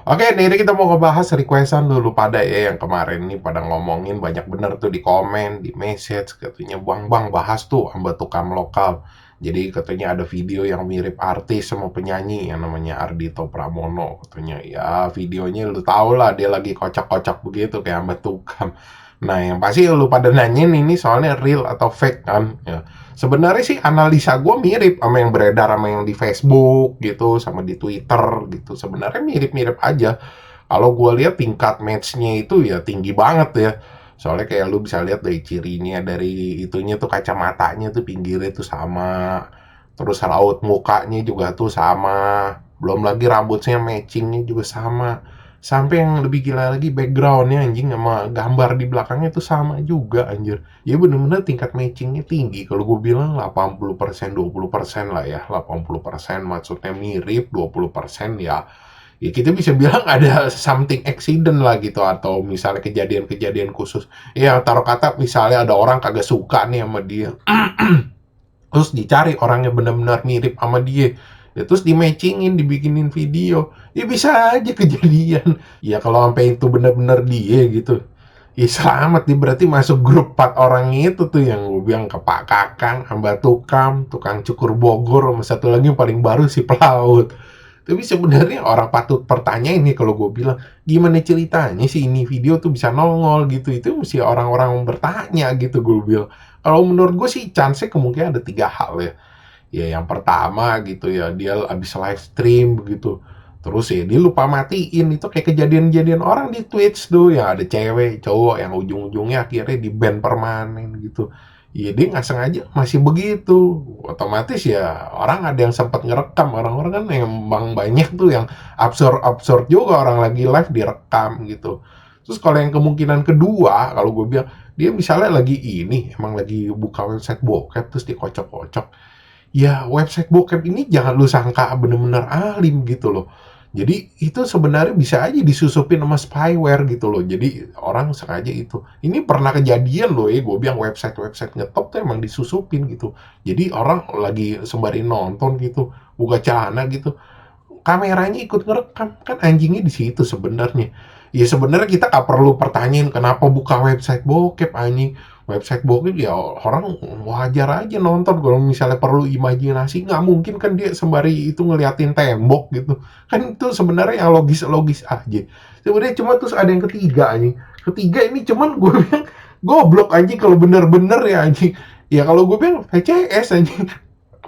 Oke, nih ini kita mau ngebahas requestan dulu pada ya yang kemarin nih pada ngomongin banyak bener tuh di komen, di message katanya bang bahas tuh amba tukang lokal. Jadi katanya ada video yang mirip artis sama penyanyi yang namanya Ardhito Pramono katanya. Ya videonya lu tau lah dia lagi kocak-kocak begitu kayak amba tukang. Nah yang pasti lu pada nanyain ini soalnya real atau fake kan. Ya. Sebenarnya sih analisa gue mirip sama yang beredar sama yang di Facebook gitu, sama di Twitter gitu. Sebenarnya mirip-mirip aja. Kalau gue lihat tingkat match-nya itu ya tinggi banget ya. Soalnya kayak lu bisa lihat dari cirinya, dari itunya tuh kacamatanya tuh pinggirnya tuh sama. Terus raut mukanya juga tuh sama. Belum lagi rambutnya matchingnya juga sama. Sampai yang lebih gila lagi backgroundnya anjing sama gambar di belakangnya tuh sama juga anjir. Ya bener-bener tingkat matchingnya tinggi. Kalau gue bilang 80%, 20% lah ya. 80% maksudnya mirip, 20% ya. Ya kita bisa bilang ada something accident lah gitu. Atau misalnya kejadian-kejadian khusus. Ya taruh kata misalnya ada orang kagak suka nih sama dia. Terus dicari orang yang benar-benar mirip sama dia. Ya, terus di-matchingin, dibikinin video. Ya bisa aja kejadian. Ya kalau sampai itu benar-benar dia gitu. Ya selamat nih berarti masuk grup 4 orang itu tuh yang gue bilang ke Pak Kakang, Hamba Tukang, Tukang Cukur Bogor, sama satu lagi yang paling baru si Pelaut. Tapi sebenarnya orang patut pertanyaan nih kalau gue bilang, gimana ceritanya sih ini video tuh bisa nongol gitu. Itu mesti orang-orang bertanya gitu gue bilang. Kalau menurut gue sih chance kemungkinan ada 3 hal ya. Ya yang pertama gitu ya, dia habis live stream begitu. Terus ya dia lupa matiin, itu kayak kejadian-kejadian orang di Twitch tuh, ya ada cewek, cowok yang ujung-ujungnya akhirnya di-ban permanen gitu. Ya dia nggak sengaja masih begitu. Otomatis ya orang ada yang sempat ngerekam, orang-orang kan emang banyak tuh yang absurd-absurd juga orang lagi live direkam gitu. Terus kalau yang kemungkinan kedua, kalau gue bilang, dia misalnya lagi ini, emang lagi buka website bokep terus dikocok-kocok. Ya website bokep ini jangan lu sangka bener-bener alim gitu loh. Jadi itu sebenarnya bisa aja disusupin sama spyware gitu loh. Jadi orang sengaja itu. Ini pernah kejadian loh ya, gue bilang website-website ngetop tuh emang disusupin gitu. Jadi orang lagi sembari nonton gitu, buka celana gitu, kameranya ikut ngerekam. Kan anjingnya di situ sebenarnya. Ya sebenarnya kita nggak perlu pertanyain kenapa buka website bokep anjing. Website bokep ya orang wajar aja nonton. Kalau misalnya perlu imajinasi, nggak mungkin kan dia sembari itu ngeliatin tembok gitu. Kan itu sebenarnya yang logis-logis aja. Sebenarnya cuma terus ada yang ketiga anjing. Ketiga ini cuman gue bilang goblok anjing kalau bener-bener ya anjing. Ya kalau gue bilang VCS anjing.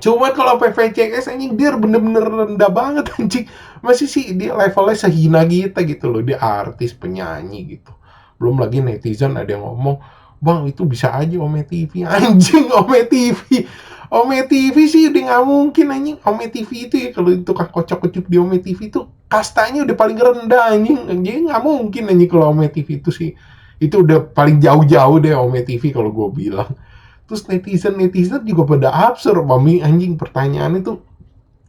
Cuman kalau PVCS anjing dia bener-bener rendah banget anjing. Masih sih dia levelnya sehina kita gitu loh. Dia artis, penyanyi gitu. Belum lagi netizen ada yang ngomong, "Bang, itu bisa aja Ome TV." Anjing, Ome TV. Ome TV sih udah nggak mungkin anjing. Ome TV itu ya kalau itu kan kocok-kocok di Ome TV itu kastanya udah paling rendah anjing. Jadi nggak mungkin anjing kalau Ome TV itu sih. Itu udah paling jauh-jauh deh Ome TV kalau gue bilang. Terus netizen juga pada absurd mami anjing pertanyaan itu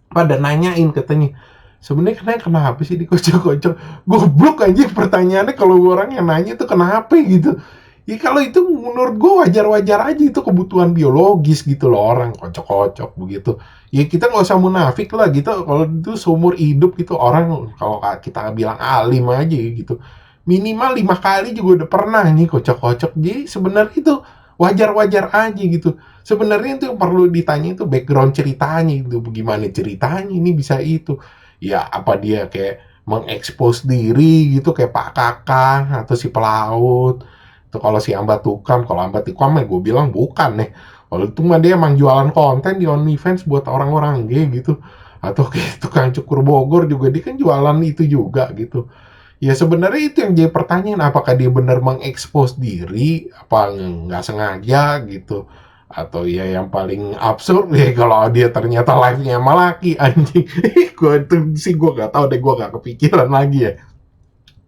pada nanyain katanya sebenarnya kenapa sih dikocok-kocok goblok anjing pertanyaannya kalau orang yang nanya itu kenapa gitu ya kalau itu menurut gue wajar-wajar aja itu kebutuhan biologis gitu loh orang kocok-kocok begitu ya kita nggak usah munafik lah gitu kalau itu seumur hidup gitu orang kalau kita bilang alim aja gitu minimal 5 kali juga udah pernah nih kocok-kocok jadi sebenarnya itu wajar-wajar aja gitu. Sebenarnya itu yang perlu ditanya itu background ceritanya itu bagaimana ceritanya ini bisa itu. Ya apa dia kayak mengekspos diri gitu kayak Pak Kakang atau si Pelaut. Itu kalau si Amba Tukam, kalau Amba Tukam mah gue bilang bukan nih. Kalau itu mah dia emang jualan konten di OnlyFans buat orang-orang gay gitu. Atau kayak tukang cukur Bogor juga dia kan jualan itu juga gitu. Ya sebenarnya itu yang jadi pertanyaan, apakah dia benar mengekspos diri, apa nggak sengaja gitu. Atau ya yang paling absurd ya kalau dia ternyata live-nya sama laki anjing. Gue itu sih gue nggak tahu deh, gue nggak kepikiran lagi ya.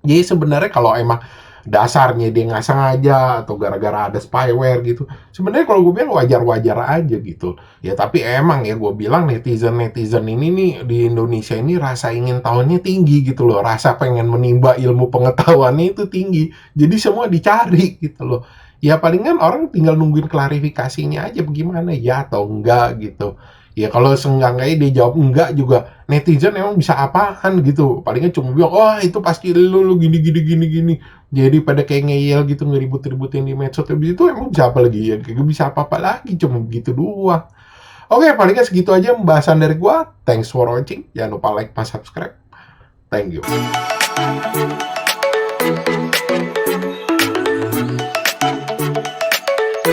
Jadi sebenarnya kalau emang dasarnya dia nggak sengaja atau gara-gara ada spyware gitu, sebenarnya kalau gue bilang wajar-wajar aja gitu. Ya tapi emang ya gue bilang netizen-netizen ini nih di Indonesia ini rasa ingin tahunya tinggi gitu loh, rasa pengen menimba ilmu pengetahuannya itu tinggi. Jadi semua dicari gitu loh. Ya palingan orang tinggal nungguin klarifikasinya aja bagaimana ya atau enggak gitu. Ya kalau seenggak-enggaknya dia jawab enggak juga, netizen emang bisa apaan gitu, palingnya cuma bilang, "Wah itu pasti lu gini gini gini gini." Jadi pada kayak ngeyel gitu, ngeribut-ributin di medsos, habis itu emang bisa apa lagi, ya kagak bisa apa-apa lagi, cuma begitu doang. Oke, palingan segitu aja pembahasan dari gua. Thanks for watching, jangan lupa like, pas subscribe. Thank you.